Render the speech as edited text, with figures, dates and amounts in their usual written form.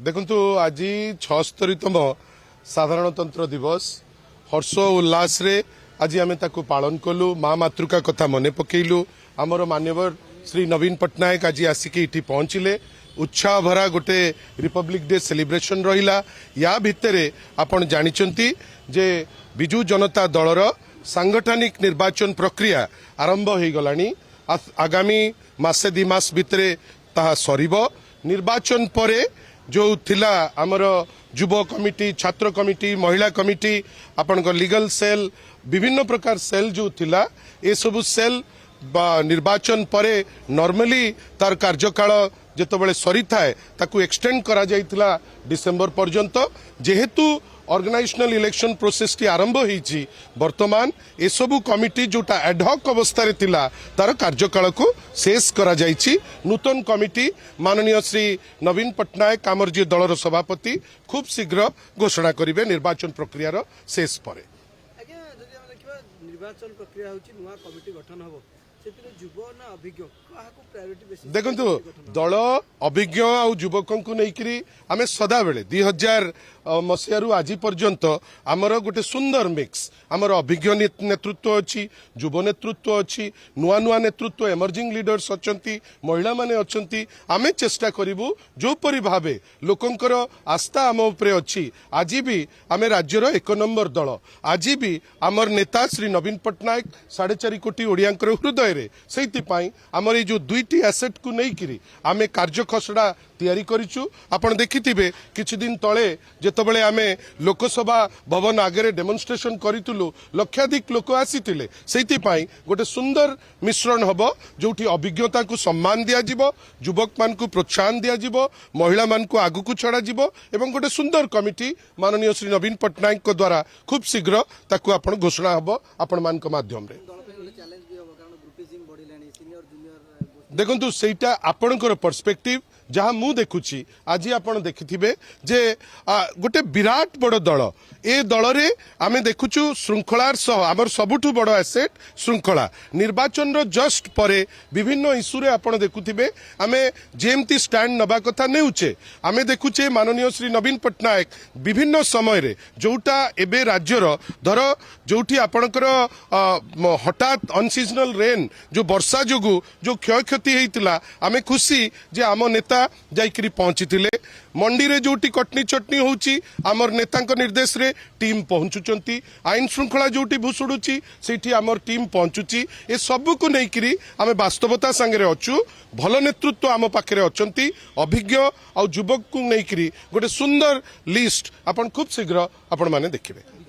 देखु आज 76तम साधारणतंत्र दिवस हर्ष उल्लास रे आज आम पालन कलु माँ मातृका कथा मन पकेलु आमर मान्यवर श्री नवीन पट्टनायक आज आसिक ये पहुंचले उत्साह भरा गोटे रिपब्लिक डे सेलिब्रेशन रहिला या भितरे आपण जानिचंती जे बिजू जनता दलर सांगठनिक निर्वाचन प्रक्रिया आरंभ हो गलानी आगामी मासे दि मास भितरे ताहा सरीब निर्वाचन परे जो थिला आमर युव कमिटी छात्र कमिटी महिला कमिटी आपण लीगल सेल विभिन्न प्रकार सेल जो थिला ए सबु सेल निर्वाचन परे नॉर्मली तार कार्यकाल जेतबेले सरी थाए ताकू एक्सटेंड करा जाइतिला डिसेंबर पर्यंत जेहेतु ऑर्गेनाइजेशनल इलेक्शन प्रोसेस टी आरंभ होईची वर्तमान ए सबु कमिटी जोटा एडहॉक अवस्था रे थिला तार कार्यकाल को शेष करा जाइची नूतन कमिटी माननीय श्री नवीन पट्टनायक आमर जे दलर सभापति खूब शीघ्र घोषणा करिवे निर्वाचन प्रक्रिया शेष परे निर्वाचन प्रक्रिया होची नुवा कमिटी गठन हबो युव ना अभिज्ञ देखु दल अभिज्ञ आ युवकों को लेकिन आम सदा बेले 2000 मसीह आज पर्यंत आमर गोटे सुंदर मिक्स आमर अभिज्ञ नेतृत्व अच्छी युव नेतृत्व अच्छी नुआ नुआ नेतृत्व एमर्जिंग लीडर्स अच्छी महिला माने अच्छी आमे चेष्टा करिबु जो परि भावे लोकंकर आस्था आम उपरे अच्छी आज भी आमे राज्यर 1 नंबर दल आज भी आमर नेता श्री नवीन पट्टनायक 4.5 कोटी ओडियांकर हृदय रे सेइतिपाई आमर जो दुईटी एसेट को लेकिन आमे कार्य खसड़ा तैयारी करिछु आपण देखिथिबे किछि दिन तळे जेतबेले आमे लोकसभा भवन आगे डेमोन्स्ट्रेशन करितुलु लक्षाधिक लोक आसीतिले सेइतिपाई गोटे सुंदर मिश्रण हबो जोठी अभिज्ञता को सम्मान दिया जिवो युवक मान को प्रोत्साहन दिया जिवो महिला मान को आगु को छड़ा जिवो एवं गोटे सुंदर कमिटी माननीय श्री नवीन पट्टनायक को द्वारा खूब शीघ्र ताकू आपण घोषणा हबो आपण मान को माध्यम रे देखु सेटा आपणकर पर्सपेक्टिव जहाँ मु देखुची आज आपण देखिथिबे जे गोटे विराट बड़ दल ए दल रे आमे देखुचु श्रृंखलार सह आमर सबुठु बड़ एसेट श्रृंखला निर्वाचन रो जस्ट परे विभिन्न इश्यू रे आपण देखुथिबे आमे जेमती स्टैंड नबा कथा नेउचे आमे देखुचे माननीय श्री नवीन पट्टनायक विभिन्न समय रे जोटा एबे राज्यर धर जोठी आपणकर हठात अनसीजनल रेन जो वर्षा जोगु जो क्षयक्षति हेतिला आमे खुशी जे आम नेता जाइकरी पहुंची मंडी रे जोटी कटनी चटनी होची आमर नेतांक निर्देश रे टीम पहुंचुचंती आईन श्रृंखला जोटी भुसुडुची सेठी आमर टीम पहुंचुची ए सब को नेइकरी आमे वास्तवता संगे रे अछु भल नेतृत्व आम पाखरे अछंती अभिज्ञ आ युवक को नेइकरी गोटे सुंदर लिस्ट आपण खूब शीघ्र आपण माने देखिबे।